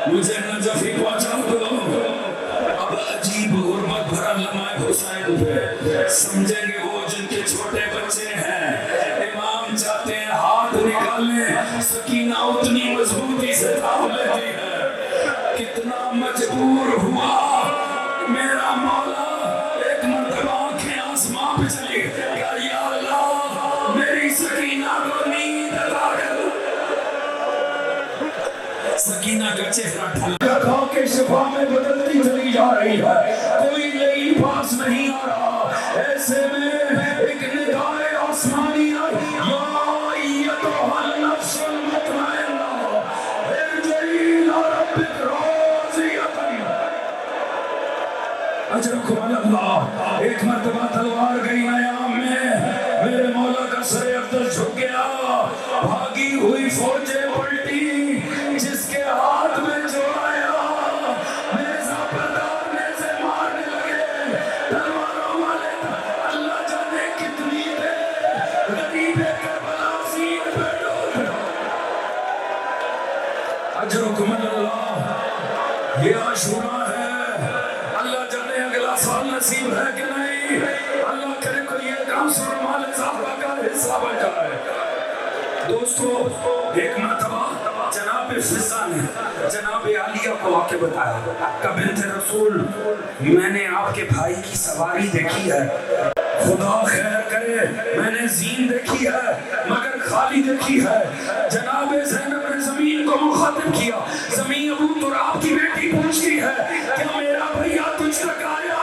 مجھے نجفی پہنچا دو. اب عجیب غربت بھرا لمحہ حسین پہ سمجھیں گے وہ جن کے چھوٹے بچے ہیں. امام چاہتے ہیں ہاتھ نکالیں, سکینہ اتنی مضبوطی سے تھام لیتی ہے. کتنا مجبور ہوا میرا مولا, ایک مرتبہ آنکھیں آسمان پہ چلی کہ یا اللہ میری سکینہ کو نیند عطا کر. سکینہ کا چہرہ ڈھلا کھا کے شفا میں بدلتی چلی جا رہی ہے, کوئی نئی پاس نہیں آ رہا. ایسے میں ایک ندائے آسمانی آئی, یا ایتھا النفس المطمئنہ ارجعی الی ربک راضیۃ. اجرکم اللہ. ایک مرتبہ تلوار گئی نیام میں, میرے مولا کا سر اقدس جھک گیا. بھاگی ہوئی فوجیں پلٹی, جس کے ہاتھ میں جو آیا نیزہ پردار نیزے مارنے لگے. تلواروں والے اللہ جانے کتنی دیر غریب کربلا زین پہ ڈول. اجرکم اللہ. یہ عاشورہ ہے, اللہ جانے اگلا سال نصیب ہے کہ نہیں. اللہ کرے کوئی یہ کام سرمال صحابہ کا حصہ بن جائے. دوستو, ایک مرتبہ جناب فضا نے جناب عالیہ کو آ کے بتایا کہ بنت رسول میں نے آپ کے بھائی کی سواری دیکھی ہے, خدا خیر کرے میں نے زین دیکھی ہے مگر خالی دیکھی ہے. جناب زینب نے زمین کو مخاطب کیا, زمین ابو تراب کی بیٹی پوچھتی ہے کیا میرا بھیا تجھ تک آیا؟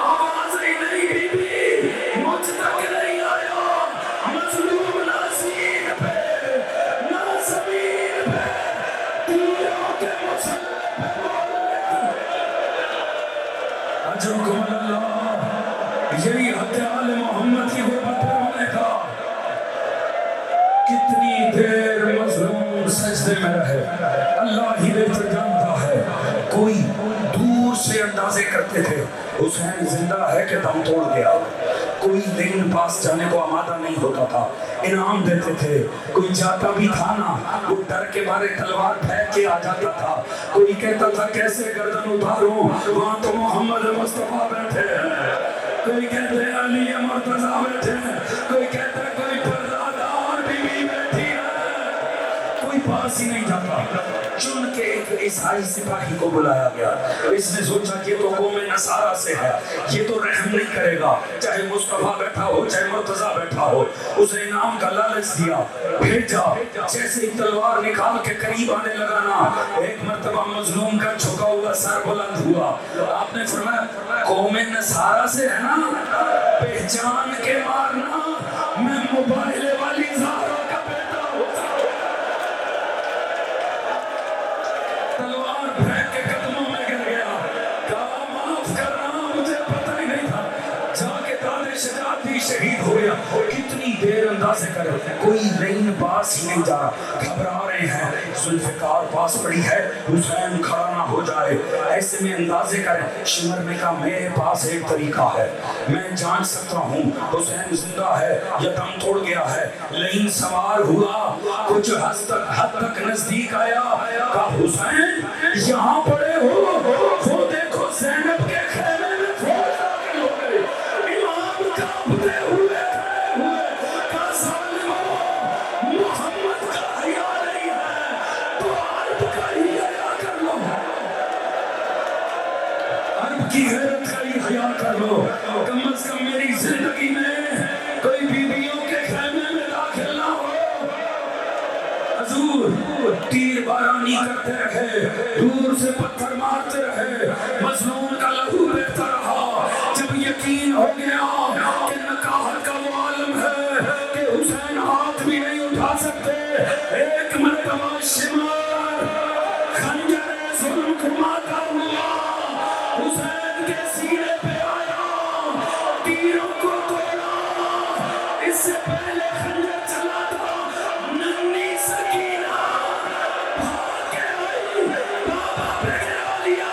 آواز ہی نہیں بی بی, مجھ تک نہیں آیا. مظلوم نہ زین پہ نہ زمین پہ, تیروں کے مسلح پہ بولے. اجرکم اللہ. یہی حد آل محمد کی غربت پر ہونے کا. کتنی دیر مظلوم سجدے میں رہے, اللہ ہی بہتر جانتا ہے. کوئی دور سے اندازے کرتے تھے حسین زندہ ہے کہ دم توڑ گیا. کوئی لیکن پاس جانے کو آمادہ نہیں ہوتا تھا, انعام دیتے تھے. کوئی جاتا بھی تھا نا, وہ ڈر کے مارے تلوار پھینک کے آ جاتا تھا. کوئی کہتا تھا کیسے گردن اتاروں, وہاں تو محمد مصطفیٰ بیٹھے ہیں. کوئی کہتے ہیں علی مرتضیٰ بیٹھے ہیں. کوئی کہتا ہے کوئی پردادار بی بی بیٹھی ہے. کوئی پاس ہی نہیں جاتا. چن کے ایک عیسائی سپاہی کو بلایا گیا. اس نے سوچا یہ تو قوم نصارہ سے ہے, یہ تو رحم نہیں کرے گا, چاہے مصطفیٰ بیٹھا ہو چاہے مرتضیٰ بیٹھا ہو. اسے انعام کا لالچ دیا, بھیجا. جیسے ہی تلوار نکال کے قریب آنے لگا نا, ایک مرتبہ مظلوم کا جھکا ہوا سر بلند ہوا. آپ نے فرمایا قوم نصارہ سے ہے نا, پہچان کے مارنا, میں مباہلے والی زہرا کا بیٹا ہوتا. تلوار پھینک کے قدموں میں گر گیا, کہا معاف کرنا مجھے پتہ ہی نہیں تھا. جا کے داد شجاعت بھی شہید ہو گیا. کتنی دیر اندازے کرے, کوئی لین پاس ہی نہیں جا رہا. گھبرا رہے ہیں, ذوالفقار پاس پڑی ہے, حسین کھڑا نہ ہو جائے. ایسے میں اندازے کریں. شمر نے کہا میرے پاس ایک طریقہ ہے, میں جان سکتا ہوں حسین زندہ ہے یا دم توڑ گیا ہے. لین سوار ہوا, کچھ حد تک نزدیک آیا, کہا حسین یہاں پڑے ہو, وہ دیکھو زینب کے خیمے میں فوج داخل ہو گئی. امام کانپتے ہوئے کھڑے ہوئے, کہا ظالمو محمد کا حیا نہیں ہے تو عرب کا ہی حیا کر لو. عرب کی غیرت کا ہی حیا کر لو. کم از کم میری زندگی میں کوئی بیویوں کے خیمے میں داخل نہ ہو. حضور تیر بارانی کرتے رہے, دور سے پتھر مارتے رہے, مظلوم کا لہو بہتا رہا. جب یقین ہو گیا کہ نکاحت کا وہ عالم ہے کہ حسین ہاتھ بھی نہیں اٹھا سکتے, ایک مرتبہ شمار خنجر ظلم گھماتا ہوا حسین کے سینے پہ آیا, تیروں کو توڑا. اس سے پہلے خنجر چلا تھا, ننھی سکینہ بھاگ کے آئی, بابا پہ گرا لیا,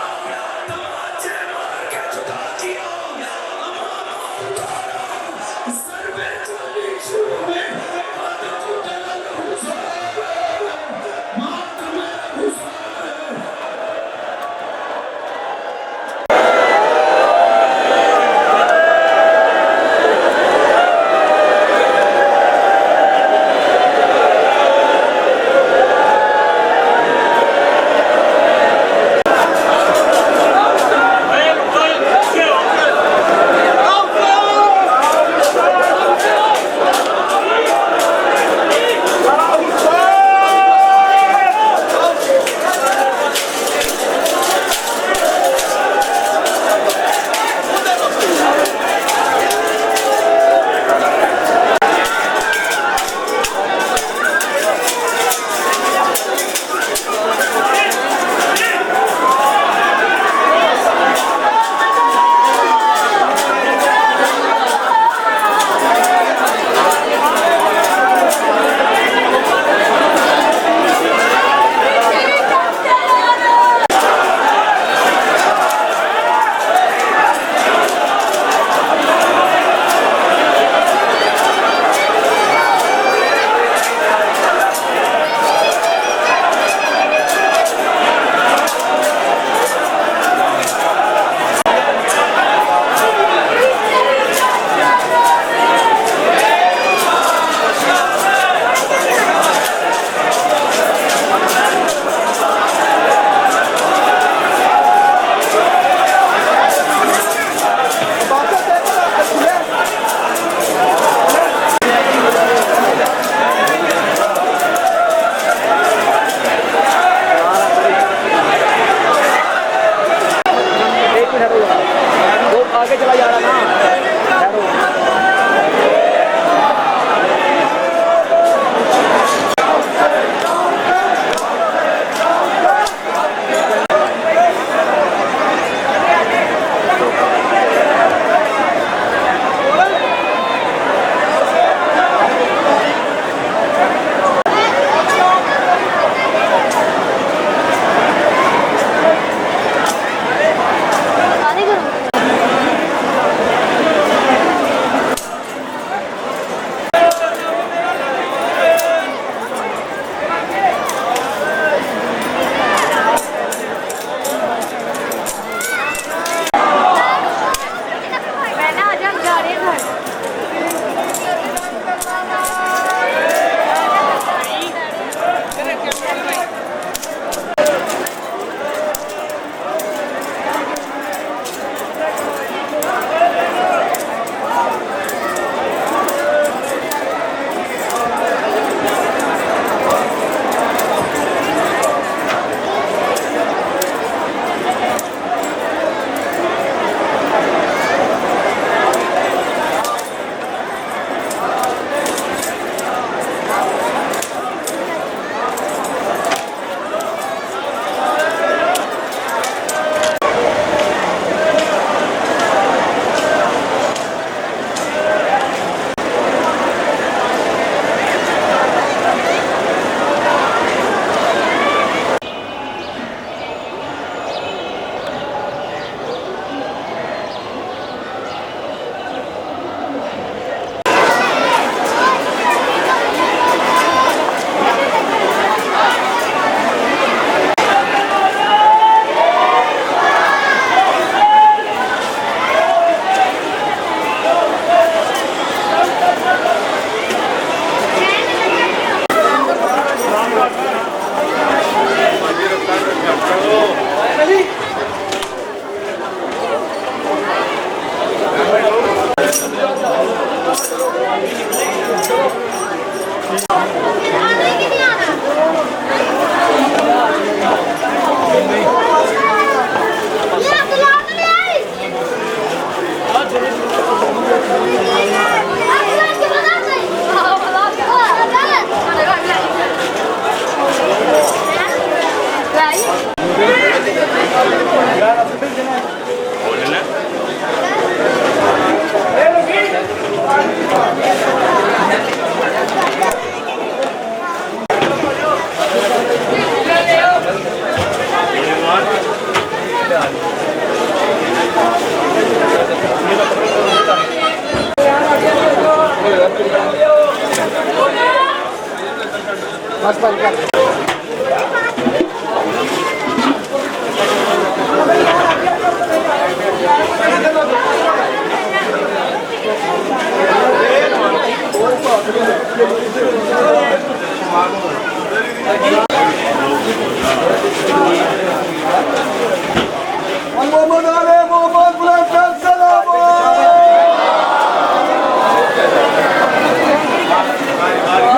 محمد علی محمد بلند سلام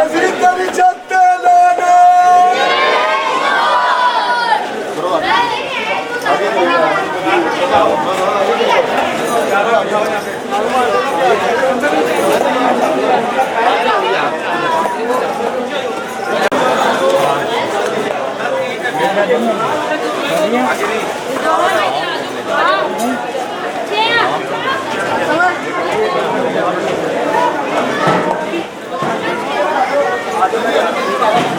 یزید داری جاتے لانے Yeah.